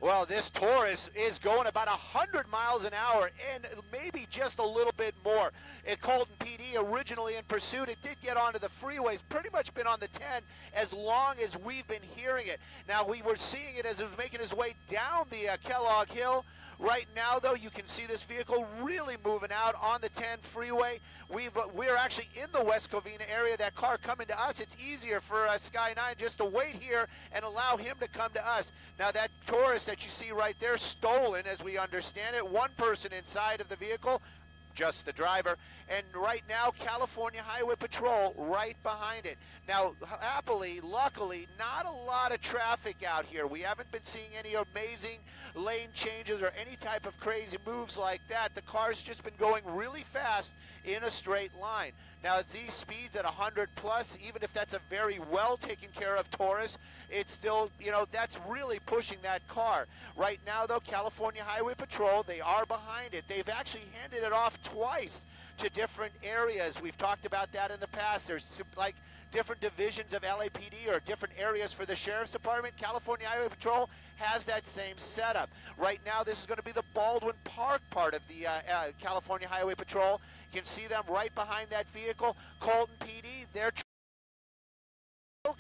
Well, this Taurus is going about 100 miles an hour and maybe just a little bit more. At Colton PD, originally in pursuit, it did get onto the freeways, pretty much been on the 10 as long as we've been hearing it. Now, we were seeing it as it was making its way down the Kellogg Hill. Right now, though, you can see this vehicle really moving out on the 10 freeway. We're actually in the West Covina area. That car coming to us, it's easier for Sky 9 just to wait here and allow him to come to us. Now, that Taurus that you see right there, stolen as we understand it. One person inside of the vehicle, just the driver, and right now California Highway Patrol right behind it. Now, happily, luckily, not a lot of traffic out here. We haven't been seeing any amazing lane changes or any type of crazy moves like that. The car's just been going really fast in a straight line. Now, at these speeds at 100 plus, even if that's a very well taken care of Taurus, it's still, that's really pushing that car. Right now, though, California Highway Patrol, they are behind it. They've actually handed it off twice to different areas. We've talked about that in the past. There's like different divisions of LAPD or different areas for the Sheriff's Department. California Highway Patrol has that same setup. Right now, this is going to be the Baldwin Park part of the California Highway Patrol. You can see them right behind that vehicle. Colton PD, they're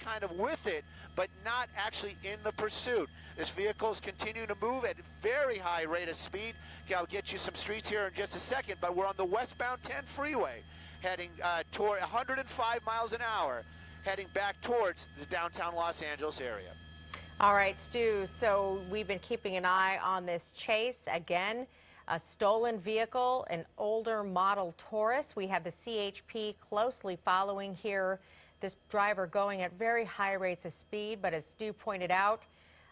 kind of with it, but not actually in the pursuit. This vehicle is continuing to move at a very high rate of speed. I'll get you some streets here in just a second, but we're on the westbound 10 freeway, heading toward 105 miles an hour, heading back towards the downtown Los Angeles area. All right, Stu, so we've been keeping an eye on this chase. Again, a stolen vehicle, an older model Taurus. We have the CHP closely following here. This driver going at very high rates of speed, but as Stu pointed out,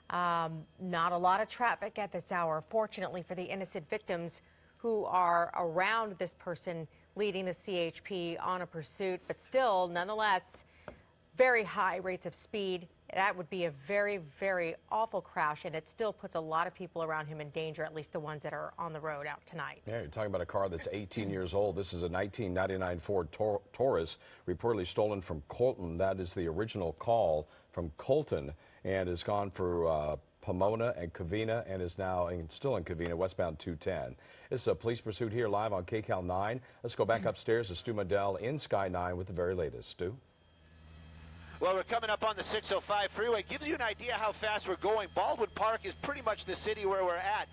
not a lot of traffic at this hour, fortunately for the innocent victims who are around this person leading the CHP on a pursuit, but still, nonetheless, very high rates of speed. That would be a very, very awful crash, and it still puts a lot of people around him in danger, at least the ones that are on the road out tonight. Yeah, you're talking about a car that's 18 years old. This is a 1999 Ford Taurus, reportedly stolen from Colton. That is the original call from Colton, and has gone for Pomona and Covina, and is now still in Covina, westbound 210. This is a police pursuit here live on KCAL 9. Let's go back upstairs to Stu Medell in Sky 9 with the very latest. Stu? Well, we're coming up on the 605 freeway. Gives you an idea how fast we're going. Baldwin Park is pretty much the city where we're at.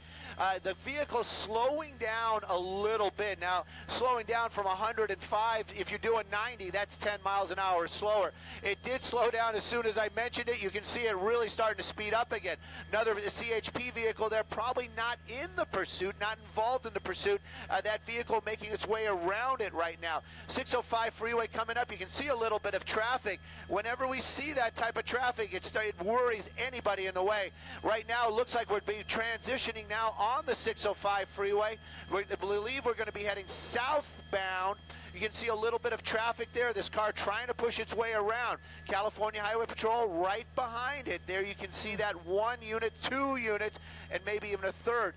The vehicle's slowing down a little bit. Now, slowing down from 105, if you're doing 90, that's 10 miles an hour slower. It did slow down as soon as I mentioned it. You can see it really starting to speed up again. Another CHP vehicle there, probably not in the pursuit, not involved in the pursuit. That vehicle making its way around it right now. 605 freeway coming up. You can see a little bit of traffic. Whenever we see that type of traffic, it worries anybody in the way. Right now, it looks like we're transitioning now on the 605 freeway. We believe we're going to be heading southbound. You can see a little bit of traffic there. This car trying to push its way around. California Highway Patrol right behind it. There you can see that 1 unit, 2 units, and maybe even a third.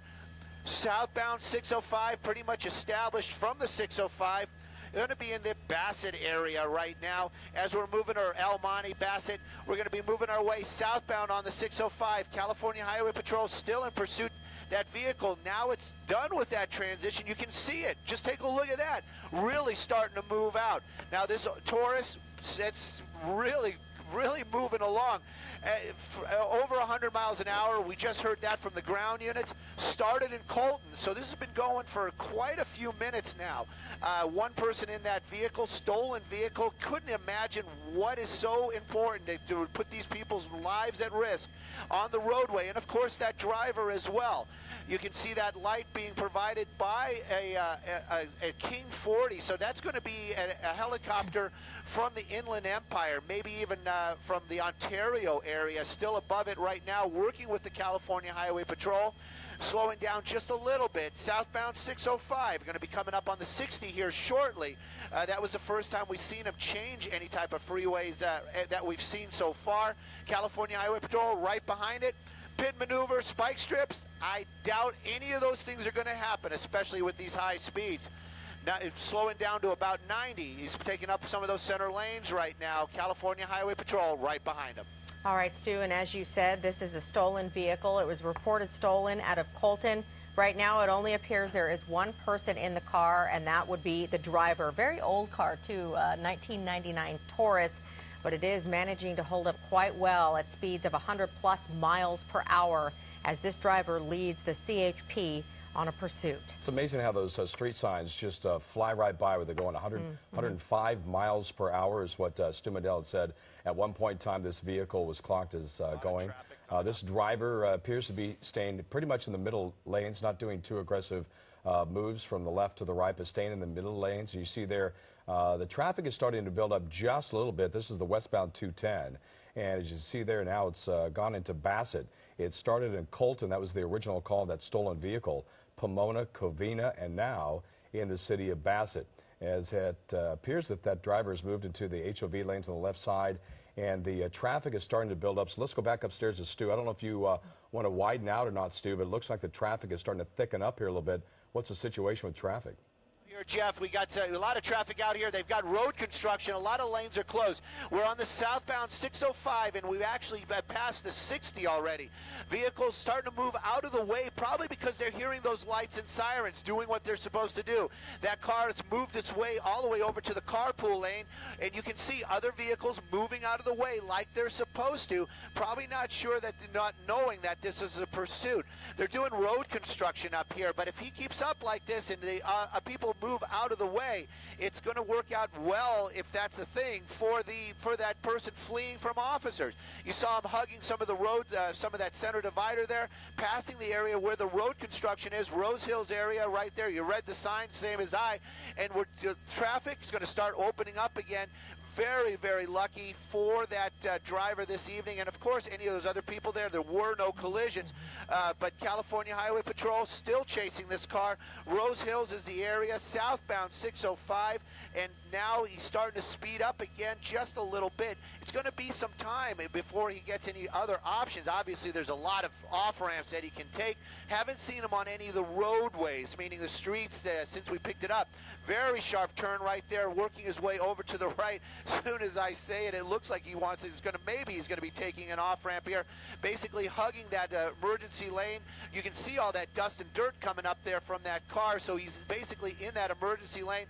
Southbound 605 pretty much established from the 605. We're going to be in the Bassett area right now as we're moving, or El Monte, Bassett. We're going to be moving our way southbound on the 605. California Highway Patrol still in pursuit. That vehicle, now it's done with that transition. You can see it. Just take a look at that. Really starting to move out. Now this Taurus, it's really moving along. Over 100 miles an hour. We just heard that from the ground units. Started in Colton, so this has been going for quite a few minutes now. One person in that vehicle, stolen vehicle, couldn't imagine what is so important to put these people's lives at risk on the roadway, and of course that driver as well. You can see that light being provided by a King 40, so that's going to be a helicopter from the Inland Empire, maybe even from the Ontario area, still above it right now, working with the California Highway Patrol. Slowing down just a little bit. Southbound 605, going to be coming up on the 60 here shortly. That was the first time we've seen them change any type of freeways that we've seen so far. California Highway Patrol right behind it. Pit maneuver, spike strips, I doubt any of those things are going to happen, especially with these high speeds. Now it's slowing down to about 90. He's taking up some of those center lanes right now. California Highway Patrol right behind him. All right, Stu, and as you said, this is a stolen vehicle. It was reported stolen out of Colton. Right now, it only appears there is one person in the car, and that would be the driver. Very old car, too, 1999 Taurus, but it is managing to hold up quite well at speeds of 100-plus miles per hour as this driver leads the CHP on a pursuit. It's amazing how those street signs just fly right by where they're going 105 miles per hour is what Stu Medell had said. At one point in time, this vehicle was clocked as going. This driver appears to be staying pretty much in the middle lanes, not doing too aggressive moves from the left to the right, but staying in the middle lanes. You see there, the traffic is starting to build up just a little bit. This is the westbound 210. And as you see there now, it's gone into Bassett. It started in Colton. That was the original call of that stolen vehicle. Pomona, Covina, and now in the city of Bassett. As it appears that that driver has moved into the HOV lanes on the left side, and the traffic is starting to build up. So let's go back upstairs to Stu. I don't know if you want to widen out or not, Stu, but it looks like the traffic is starting to thicken up here a little bit. What's the situation with traffic? Jeff, we got a lot of traffic out here. They've got road construction. A lot of lanes are closed. We're on the southbound 605, and we've actually passed the 60 already. Vehicles starting to move out of the way, probably because they're hearing those lights and sirens doing what they're supposed to do. That car has moved its way all the way over to the carpool lane, and you can see other vehicles moving out of the way like they're supposed to, probably not sure that they're not knowing that this is a pursuit. They're doing road construction up here, but if he keeps up like this and the people move out of the way, it's going to work out well, if that's a thing, for that person fleeing from officers. You saw him hugging some of the road, some of that center divider there, passing the area where the road construction is, Rose Hills area right there. You read the sign, same as I, and traffic's going to start opening up again. Very, very lucky for that driver this evening, and of course any of those other people there. There were no collisions, but California Highway Patrol still chasing this car. Rose Hills is the area, southbound 605, and now he's starting to speed up again just a little bit. It's going to be some time before he gets any other options. Obviously there's a lot of off-ramps that he can take. Haven't seen him on any of the roadways, meaning the streets, since we picked it up. Very sharp turn right there, working his way over to the right. As soon as I say it, it looks like he's going to be taking an off-ramp here, basically hugging that emergency lane. You can see all that dust and dirt coming up there from that car, so he's basically in that emergency lane.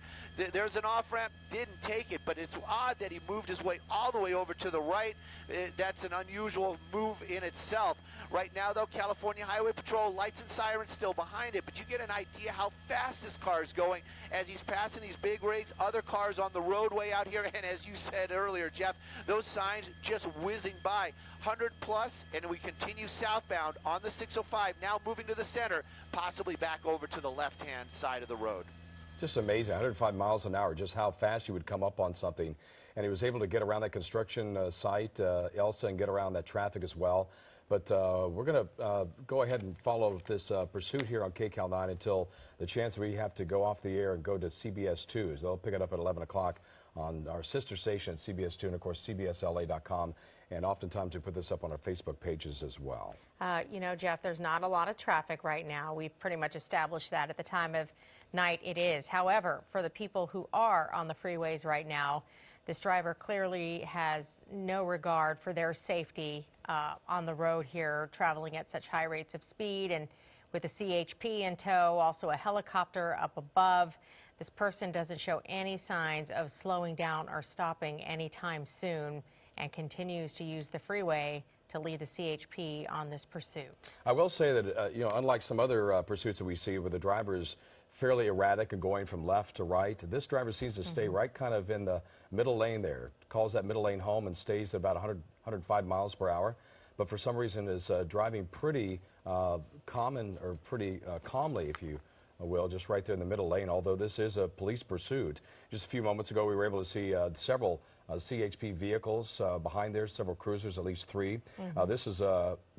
There's an off-ramp, didn't take it, but it's odd that he moved his way all the way over to the right. That's an unusual move in itself. Right now, though, California Highway Patrol, lights and sirens still behind it, but you get an idea how fast this car is going as he's passing these big rigs, other cars on the roadway out here, and as you said earlier, Jeff, those signs just whizzing by. 100 plus, and we continue southbound on the 605, now moving to the center, possibly back over to the left-hand side of the road. Just amazing, 105 miles an hour, just how fast you would come up on something. And he was able to get around that construction site, Elsa, and get around that traffic as well. But we're going to go ahead and follow this pursuit here on KCAL 9 until the chance we have to go off the air and go to CBS 2. They'll pick it up at 11 o'clock on our sister station, CBS 2, and of course CBSLA.com. And oftentimes we put this up on our Facebook pages as well. You know, Jeff, there's not a lot of traffic right now. We've pretty much established that at the time of night it is. However, for the people who are on the freeways right now, this driver clearly has no regard for their safety on the road here, traveling at such high rates of speed, and with a CHP in tow, also a helicopter up above. This person doesn't show any signs of slowing down or stopping anytime soon and continues to use the freeway to lead the CHP on this pursuit. I will say that, you know, unlike some other pursuits that we see where the driver is fairly erratic and going from left to right, this driver seems to stay right kind of in the middle lane there, calls that middle lane home and stays about 105 miles per hour, but for some reason is driving pretty calmly, if you will, just right there in the middle lane, although this is a police pursuit. Just a few moments ago, we were able to see several CHP vehicles behind there, several cruisers, at least 3. This is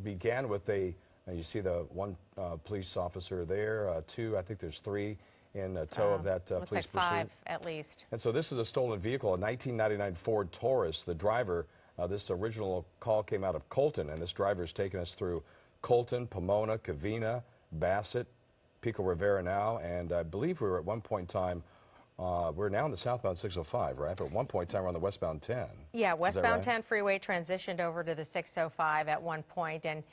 began with you see the one police officer there, 2, I think there's 3 in tow of that police like pursuit. 5 at least. And so this is a stolen vehicle, a 1999 Ford Taurus. The driver, this original call came out of Colton, and this driver has taken us through Colton, Pomona, Covina, Bassett, Pico Rivera now, and I believe we were at one point in time We're now in the southbound 605, right? But at one point in time, we're on the westbound 10. Yeah, westbound right? 10 freeway transitioned over to the 605 at one point and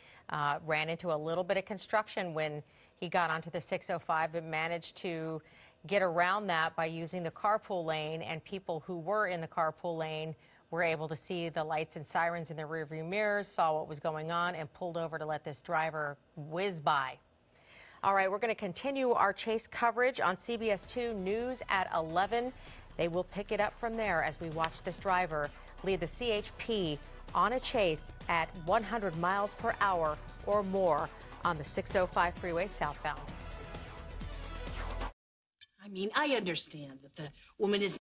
ran into a little bit of construction when he got onto the 605, but managed to get around that by using the carpool lane, and people who were in the carpool lane were able to see the lights and sirens in their rearview mirrors, saw what was going on, and pulled over to let this driver whiz by. All right, we're going to continue our chase coverage on CBS 2 News at 11. They will pick it up from there as we watch this driver lead the CHP on a chase at 100 miles per hour or more on the 605 freeway southbound. I mean, I understand that the woman is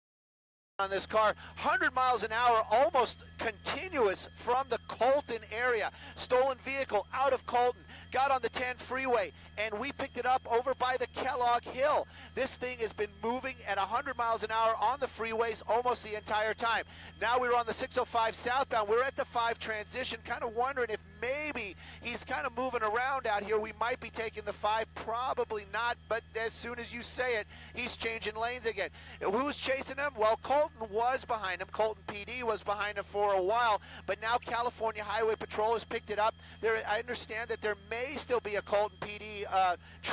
on this car, 100 miles an hour, almost continuous from the Colton area. Stolen vehicle out of Colton, got on the 10 freeway, and we picked it up over by the Kellogg Hill. This thing has been moving at 100 miles an hour on the freeways almost the entire time. Now we're on the 605 southbound. We're at the 5 transition, kind of wondering if maybe he's kind of moving around out here. We might be taking the 5, probably not, but as soon as you say it, he's changing lanes again. Who's chasing him? Well, Colton was behind him. Colton PD was behind him for a while, but now California Highway Patrol has picked it up. I understand that there may still be a Colton PD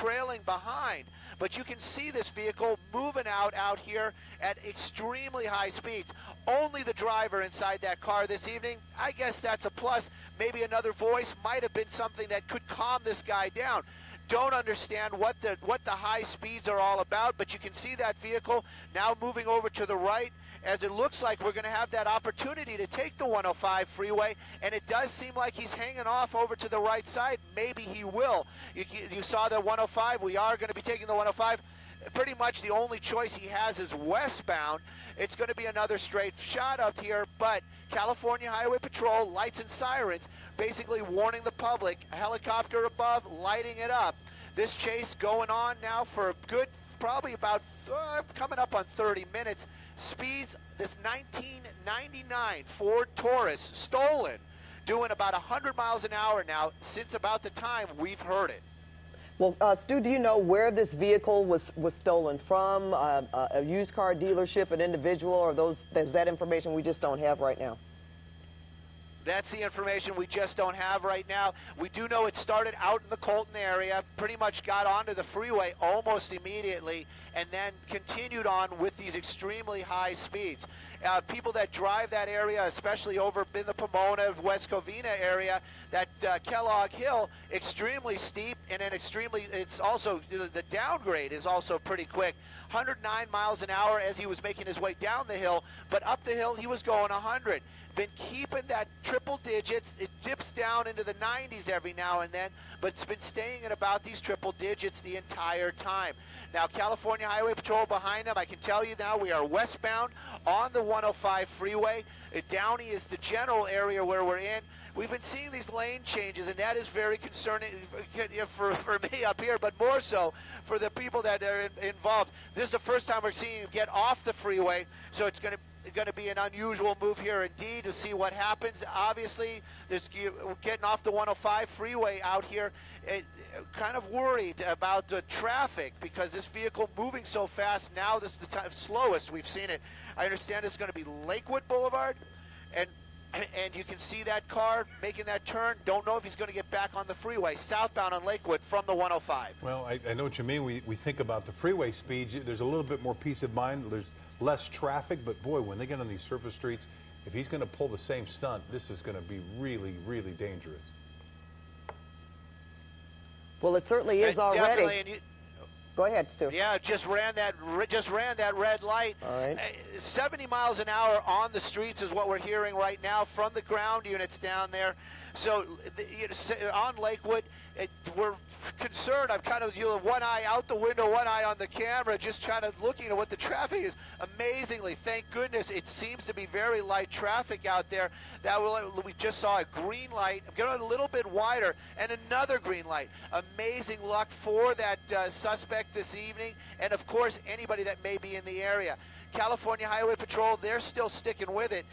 trailing behind, but you can see this vehicle moving out here at extremely high speeds. Only the driver inside that car this evening. I guess that's a plus. Maybe another voice might have been something that could calm this guy down. Don't understand what the high speeds are all about, but you can see that vehicle now moving over to the right, as it looks like we're going to have that opportunity to take the 105 freeway, and it does seem like he's hanging off over to the right side. Maybe he will. You saw the 105. We are going to be taking the 105. Pretty much the only choice he has is westbound. It's going to be another straight shot up here, but California Highway Patrol, lights and sirens, basically warning the public, a helicopter above, lighting it up. This chase going on now for a good, probably about coming up on 30 minutes. Speeds, this 1999 Ford Taurus, stolen, doing about 100 miles an hour now since about the time we've heard it. Well, Stu, do you know where this vehicle was stolen from? A used car dealership, an individual, or is that information we just don't have right now? That's the information we just don't have right now. We do know it started out in the Colton area, pretty much got onto the freeway almost immediately, and then continued on with these extremely high speeds. People that drive that area, especially over in the Pomona, West Covina area, that Kellogg Hill, extremely steep, and then it's also, the downgrade is also pretty quick. 109 miles an hour as he was making his way down the hill, but up the hill he was going 100. Been keeping that triple digits. It dips down into the 90s every now and then, but it's been staying at about these triple digits the entire time. Now, California Highway Patrol behind him. I can tell you now we are westbound on the 105 freeway. Downey is the general area where we're in. We've been seeing these lane changes, and that is very concerning for me up here, but more so for the people that are involved. This is the first time we're seeing him get off the freeway, so it's going to be an unusual move here indeed to see what happens. Obviously, getting off the 105 freeway out here, kind of worried about the traffic because this vehicle moving so fast. Now this is the slowest we've seen it. I understand it's going to be Lakewood Boulevard, and you can see that car making that turn. Don't know if he's going to get back on the freeway southbound on Lakewood from the 105. Well, I know what you mean. We think about the freeway speeds. There's a little bit more peace of mind. There's less traffic, but boy, when they get on these surface streets, if he's going to pull the same stunt, this is going to be really, really dangerous. Well, it certainly is already. Go ahead, Stu. Yeah, just ran that red light. All right. 70 miles an hour on the streets is what we're hearing right now from the ground units down there. So on Lakewood, we're concerned. I'm kind of one eye out the window, one eye on the camera, just trying to looking at what the traffic is. Amazingly, thank goodness, it seems to be very light traffic out there. We just saw a green light. I'm going a little bit wider, and another green light. Amazing luck for that suspect this evening, and of course anybody that may be in the area. California Highway Patrol, they're still sticking with it.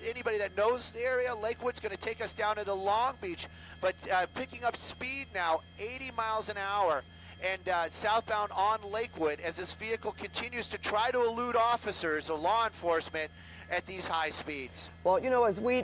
Anybody that knows the area, Lakewood's going to take us down into Long Beach, but picking up speed now, 80 miles an hour. and southbound on Lakewood as this vehicle continues to try to elude officers or law enforcement at these high speeds. Well, you know, as we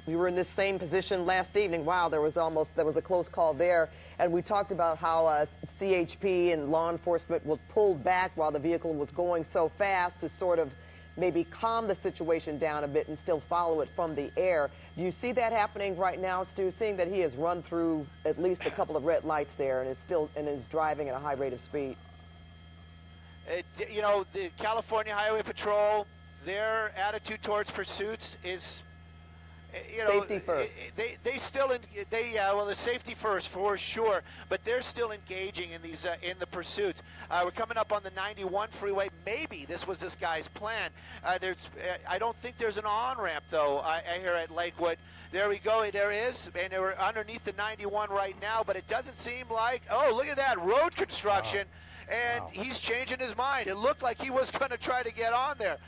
were in this same position last evening. Wow, there was a close call there. And we talked about how CHP and law enforcement was pulled back while the vehicle was going so fast to sort of maybe calm the situation down a bit and still follow it from the air. Do you see that happening right now, Stu, seeing that he has run through at least a couple of red lights there and is driving at a high rate of speed? You know, the California Highway Patrol, their attitude towards pursuits is, you know, safety first. Well, the safety first for sure, but they're still engaging in these in the pursuits. We're coming up on the 91 freeway. Maybe this was this guy's plan. I don't think there's an on-ramp though. I hear at Lakewood. There we go. There is, and we're underneath the 91 right now. But it doesn't seem like. Oh, look at that road construction. Wow. And he's changing his mind. It looked like he was going to try to get on there.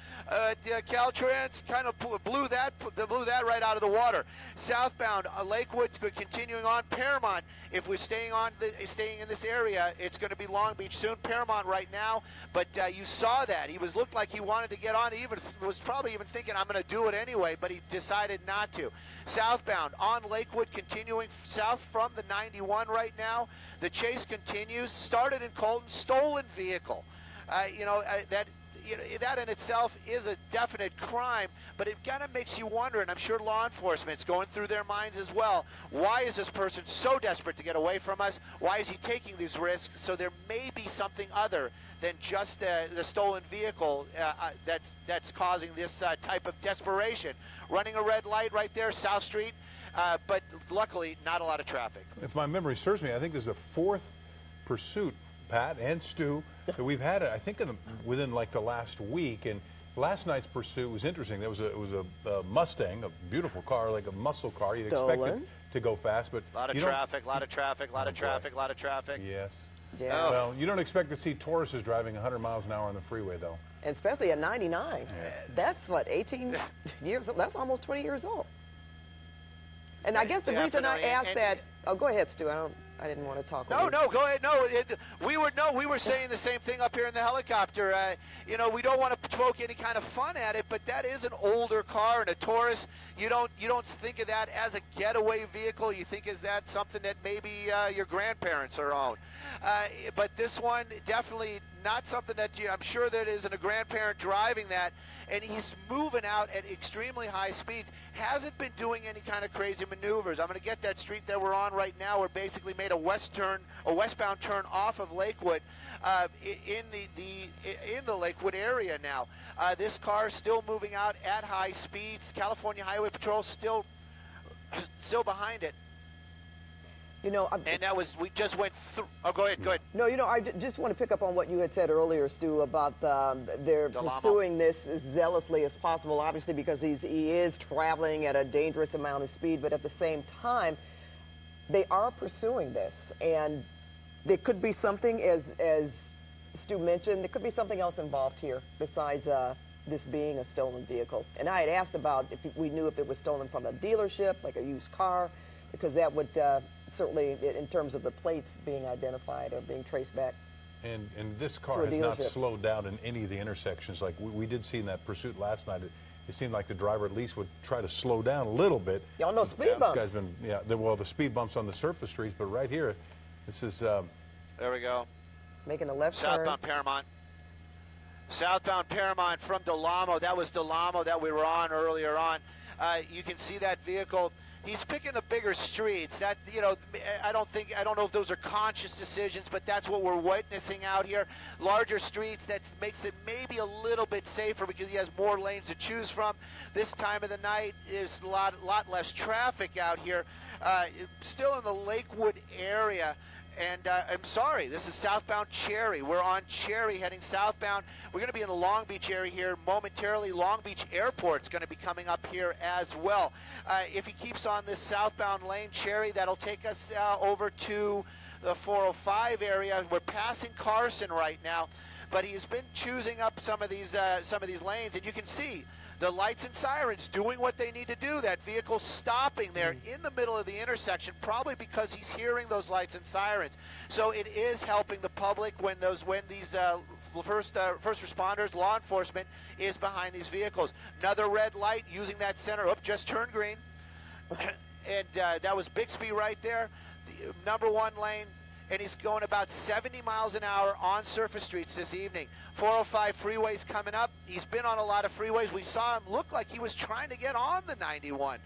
Caltrans kind of blew that right out of the water. Southbound, Lakewood's continuing on. Paramount, if we're staying in this area, it's going to be Long Beach soon. Paramount right now, but you saw that. He looked like he wanted to get on. He was probably even thinking, I'm going to do it anyway, but he decided not to. Southbound, on Lakewood, continuing south from the 91 right now. The chase continues. Started in Colton, stolen vehicle. That in itself is a definite crime, but it kind of makes you wonder, and I'm sure law enforcement's going through their minds as well. Why is this person so desperate to get away from us? Why is he taking these risks? So there may be something other than just the stolen vehicle that's causing this type of desperation. Running a red light right there, South Street, but luckily not a lot of traffic. If my memory serves me, I think there's a fourth pursuit, Pat and Stu, that we've had, I think, within like the last week. And last night's pursuit was interesting. It was a Mustang, a beautiful car, like a muscle car. You'd expect it to go fast, but a lot of traffic, a lot of traffic, a lot of traffic, a lot of traffic. Yes. Yeah. Well, you don't expect to see Tauruses driving 100 miles an hour on the freeway, though. And especially at 99. Yeah. That's what, 18 years old? That's almost 20 years old. And I guess the reason I asked that. Oh, go ahead, Stu. I didn't want to talk. No, go ahead. We were saying the same thing up here in the helicopter. You know, we don't want to poke any kind of fun at it, but that is an older car and a Taurus. You don't think of that as a getaway vehicle. You think is that something that maybe your grandparents are on. But this one definitely not something that I'm sure that isn't a grandparent driving that. And he's moving out at extremely high speeds. Hasn't been doing any kind of crazy maneuvers. I'm going to get that street that we're on right now. We're basically made a westbound turn off of Lakewood in the Lakewood area now. This car is still moving out at high speeds. California Highway Patrol still behind it. You know, and that was, we just went through. Oh, go ahead. No, you know, I just want to pick up on what you had said earlier, Stu, about they're pursuing this as zealously as possible, obviously because he is traveling at a dangerous amount of speed, but at the same time, they are pursuing this, and there could be something, as Stu mentioned, there could be something else involved here besides this being a stolen vehicle. And I had asked about if we knew if it was stolen from a dealership, like a used car, because that would certainly, in terms of the plates being identified or being traced back. And this car has not slowed down in any of the intersections. Like we did see in that pursuit last night, it seemed like the driver at least would try to slow down a little bit. Y'all know speed bumps. This guy's been, well, the speed bumps on the surface streets, but right here, this is... there we go. Making a left turn. Southbound Paramount. Southbound Paramount from Del Amo. That was Del Amo that we were on earlier on. You can see that vehicle. He's picking the bigger streets. That, you know, I don't know if those are conscious decisions, but that's what we're witnessing out here. Larger streets, that makes it maybe a little bit safer because he has more lanes to choose from. This time of the night, there's a lot less traffic out here. Still in the Lakewood area. And I'm sorry, this is southbound Cherry. We're on Cherry heading southbound. We're going to be in the Long Beach area here momentarily. Long Beach Airport's going to be coming up here as well. If he keeps on this southbound lane, Cherry, that'll take us over to the 405 area. We're passing Carson right now, but he's been choosing up some of these lanes, and you can see The lights and sirens doing what they need to do. That vehicle stopping there in the middle of the intersection, probably because he's hearing those lights and sirens. So it is helping the public when these first responders, law enforcement, is behind these vehicles. Another red light using that center. Just turned green. And that was Bixby right there, the number 1 lane. And he's going about 70 miles an hour on surface streets this evening. 405 freeway's coming up. He's been on a lot of freeways. We saw him look like he was trying to get on the 91.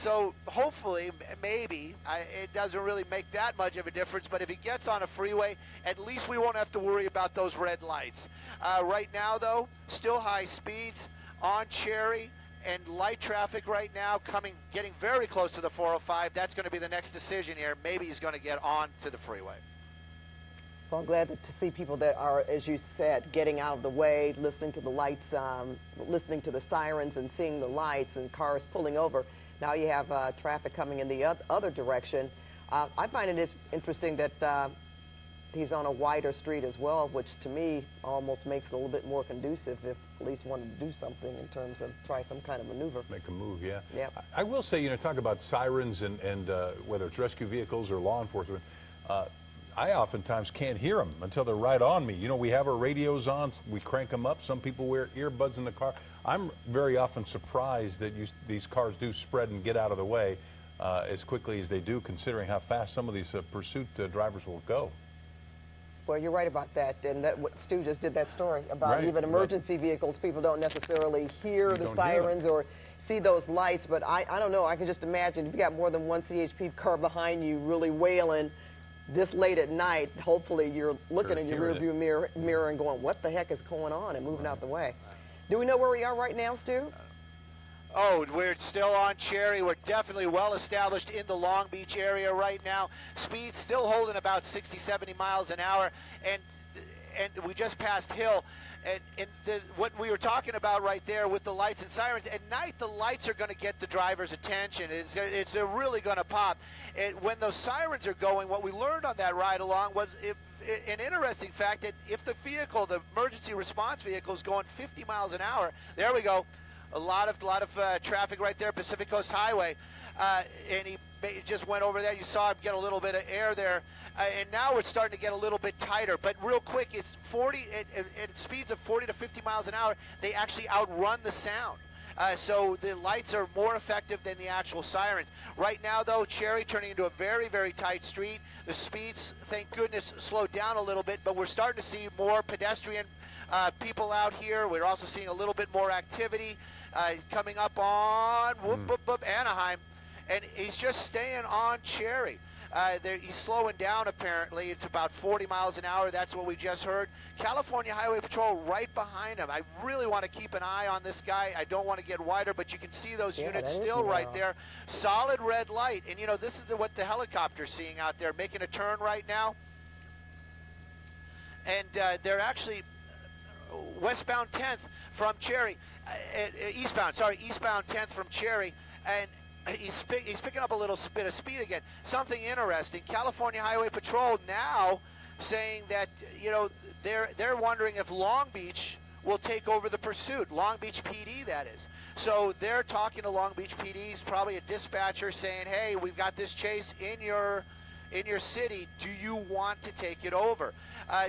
So hopefully, maybe, it doesn't really make that much of a difference, but if he gets on a freeway, at least we won't have to worry about those red lights. Right now, though, still high speeds on Cherry. And light traffic right now getting very close to the 405. That's going to be the next decision here. Maybe he's going to get on to the freeway. Well, I'm glad to see people that are, as you said, getting out of the way, listening to the lights, listening to the sirens and seeing the lights and cars pulling over. Now you have traffic coming in the other direction. I find it is interesting that he's on a wider street as well, which to me almost makes it a little bit more conducive if police wanted to do something in terms of try some kind of maneuver. Make a move, yeah. Yep. I will say, you know, talk about sirens and whether it's rescue vehicles or law enforcement. I oftentimes can't hear them until they're right on me. You know, we have our radios on, we crank them up. Some people wear earbuds in the car. I'm very often surprised that these cars do spread and get out of the way as quickly as they do, considering how fast some of these pursuit drivers will go. Well, you're right about that, and what Stu just did that story about even emergency vehicles. People don't necessarily hear the sirens or see those lights, but I don't know. I can just imagine if you got more than one CHP car behind you really wailing this late at night, hopefully you're looking in your rearview mirror and going, what the heck is going on, and moving out the way. Do we know where we are right now, Stu? Oh, we're still on Cherry. We're definitely well established in the Long Beach area right now. Speed still holding about 60, 70 miles an hour, and we just passed Hill. And what we were talking about right there with the lights and sirens, at night the lights are going to get the driver's attention. It's really going to pop. And when those sirens are going, what we learned on that ride along was an interesting fact that if the vehicle, the emergency response vehicle, is going 50 miles an hour, there we go. A lot of traffic right there, Pacific Coast Highway, and he just went over there. You saw him get a little bit of air there, and now it's starting to get a little bit tighter. But real quick, it's 40 at speeds of 40 to 50 miles an hour. They actually outrun the sound. So the lights are more effective than the actual sirens. Right now, though, Cherry turning into a very, very tight street. The speeds, thank goodness, slowed down a little bit, but we're starting to see more pedestrian people out here. We're also seeing a little bit more activity coming up on Anaheim, and he's just staying on Cherry. He's slowing down, apparently. It's about 40 miles an hour. That's what we just heard. California Highway Patrol right behind him. I really want to keep an eye on this guy. I don't want to get wider, but you can see those units still right there. Solid red light. And, you know, this is what the helicopter's seeing out there, making a turn right now. And they're actually westbound 10th from Cherry, eastbound 10th from Cherry, and he's picking up a little bit of speed again. Something interesting, California Highway Patrol now saying that, you know, they're wondering if Long Beach will take over the pursuit. Long Beach PD, that is. So they're talking to Long Beach PDs, probably a dispatcher saying, hey, we've got this chase in your city, do you want to take it over?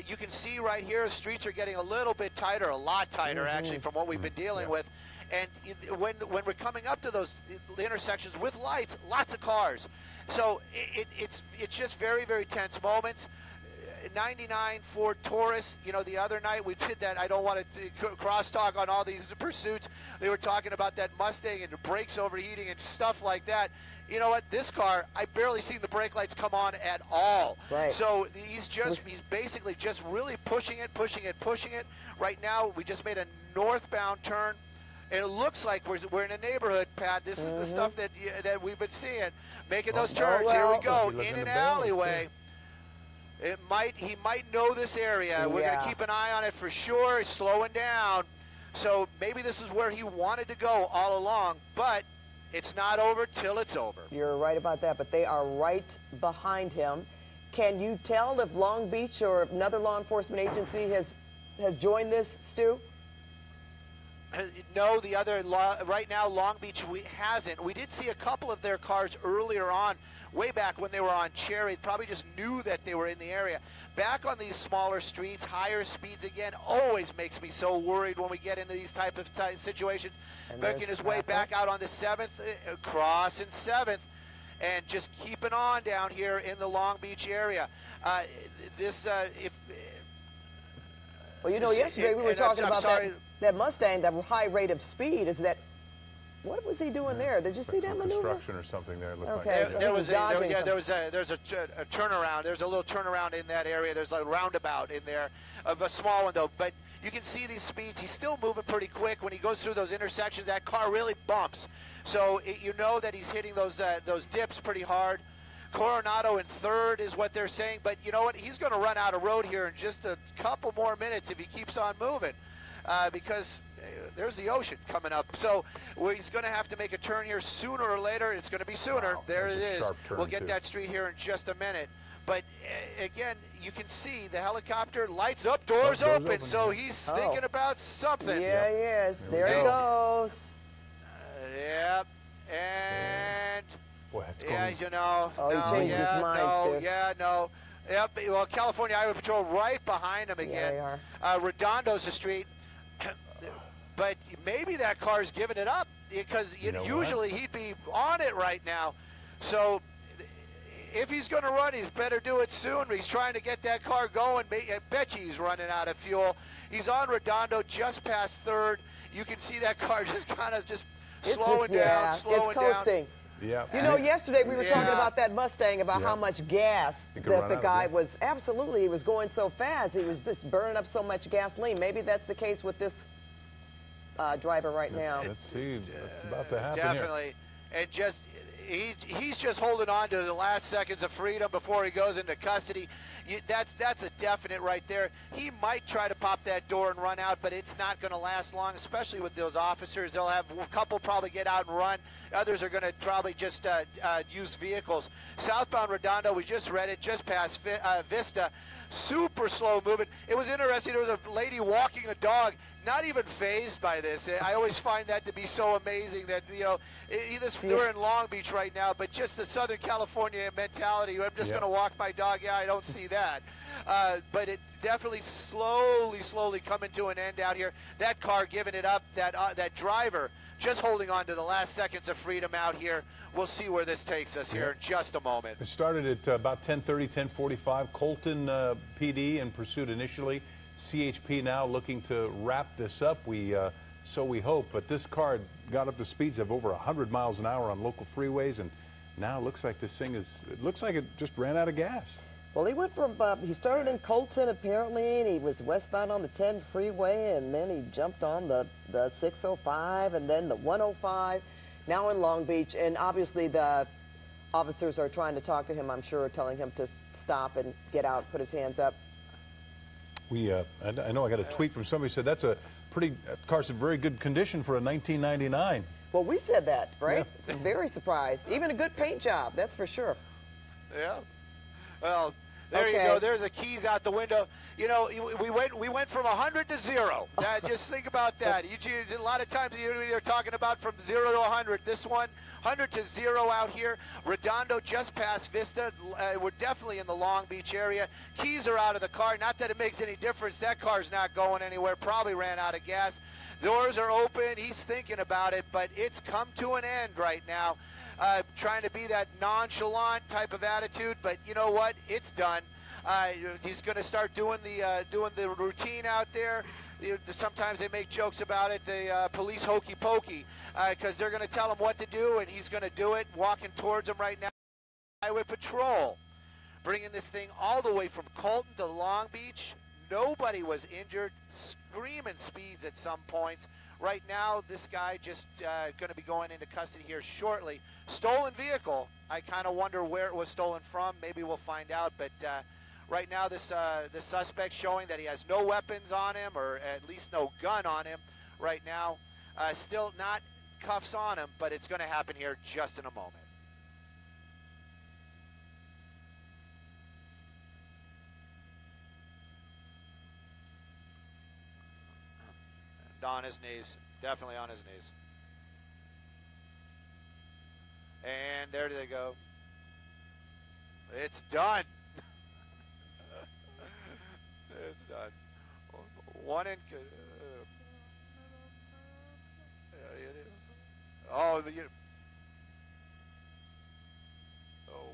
You can see right here, the streets are getting a little bit tighter, a lot tighter actually from what we've been dealing with. And when we're coming up to those intersections with lights, lots of cars. So it's just very, very tense moments. 99 Ford Taurus, you know, the other night we did that. I don't want to crosstalk on all these pursuits. They were talking about that Mustang and the brakes overheating and stuff like that. You know what? This car, I barely seen the brake lights come on at all. Right. So he's basically just really pushing it. Right now, we just made a northbound turn, and it looks like we're in a neighborhood, Pat. This is the stuff that we've been seeing, making those turns. Here we go, in an alleyway. He might know this area. We're going to keep an eye on it for sure. He's slowing down. So maybe this is where he wanted to go all along, but it's not over till it's over. You're right about that, but they are right behind him. Can you tell if Long Beach or another law enforcement agency has joined this, Stu? No, right now Long Beach hasn't. We did see a couple of their cars earlier on, way back when they were on Cherry. Probably just knew that they were in the area. Back on these smaller streets, higher speeds again, always makes me so worried when we get into these type of situations. Making his way back out onto 7th, crossing 7th, and just keeping on down here in the Long Beach area. Well, you know, yesterday we were talking about that Mustang, that high rate of speed. What was he doing there? Did you see that maneuver? Construction or something there. It looked Okay. like. There's a turnaround. There's a little turnaround in that area. There's a roundabout in there, of a small one though. But you can see these speeds. He's still moving pretty quick. When he goes through those intersections, that car really bumps. So you know that he's hitting those dips pretty hard. Coronado in 3rd is what they're saying, but you know what? He's going to run out of road here in just a couple more minutes if he keeps on moving, because there's the ocean coming up. So he's going to have to make a turn here sooner or later. It's going to be sooner. Wow, there it is. We'll get too. that street here in just a minute. But again, you can see the helicopter lights up, doors open. So he's thinking about something. Yeah, he is. There he goes. Yep. And... Boy, yeah, you know. Oh, he changed his mind, no. Yep. Well, California Highway Patrol right behind him again. Yeah, they are. Redondo's the street. But maybe that car's giving it up, because usually he'd be on it right now. So if he's going to run, he's better do it soon. He's trying to get that car going. I bet you he's running out of fuel. He's on Redondo just past 3rd. You can see that car just kind of slowing down. It's coasting. Yeah. You know, yesterday we were talking about that Mustang, about how much gas that the guy was, he was going so fast. He was just burning up so much gasoline. Maybe that's the case with this driver right now. Let's see. That's about to happen Definitely. And he's just holding on to the last seconds of freedom before he goes into custody. That's a definite right there. He might try to pop that door and run out, but it's not going to last long, especially with those officers. They'll have a couple probably get out and run. Others are going to probably just use vehicles. Southbound Redondo, we just read it, just past Vista. Super slow movement. It was interesting. There was a lady walking a dog, not even phased by this. I always find that to be so amazing that, we're in Long Beach right now, but just the Southern California mentality. I'm just going to walk my dog. Yeah, I don't see that. But it definitely slowly coming to an end out here. That car giving it up. That driver just holding on to the last seconds of freedom out here. We'll see where this takes us here in just a moment. It started at about 10:30, 10:45. Colton PD in pursuit initially. CHP now looking to wrap this up. So we hope. But this car got up to speeds of over 100 miles an hour on local freeways, and now it looks like this thing it looks like it just ran out of gas. Well, he went from, he started in Colton apparently, and he was westbound on the 10 freeway, and then he jumped on the 605 and then the 105, now in Long Beach. And obviously the officers are trying to talk to him, I'm sure, telling him to stop and get out, put his hands up. I know I got a tweet from somebody who said that car's in very good condition for a 1999. Well, we said that, right? Yeah. Very surprised. Even a good paint job, that's for sure. Yeah. Well, there you go. There's the keys out the window. You know, we went from 100 to 0. Just think about that. A lot of times you're talking about from 0 to 100. This one, 100 to 0 out here. Redondo just past Vista. We're definitely in the Long Beach area. Keys are out of the car. Not that it makes any difference. That car's not going anywhere. Probably ran out of gas. Doors are open. He's thinking about it, but it's come to an end right now. Trying to be that nonchalant type of attitude, but you know what? It's done. He's going to start doing the routine out there. Sometimes they make jokes about it, the police hokey pokey, because they're going to tell him what to do, and he's going to do it. Walking towards him right now. Highway Patrol bringing this thing all the way from Colton to Long Beach. Nobody was injured. Screaming speeds at some points. Right now, this guy just going to be going into custody here shortly. Stolen vehicle. I kind of wonder where it was stolen from. Maybe we'll find out. But right now, this suspect showing that he has no weapons on him, or at least no gun on him right now. Still not cuffs on him, but it's going to happen here just in a moment. On his knees. Definitely on his knees. And there they go. It's done. It's done. One in. Oh,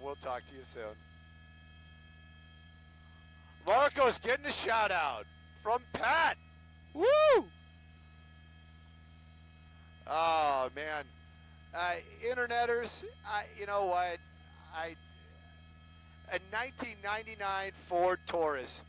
we'll talk to you soon. Marco's getting a shout out from Pat. Woo! Oh man, interneters. You know what? A 1999 Ford Taurus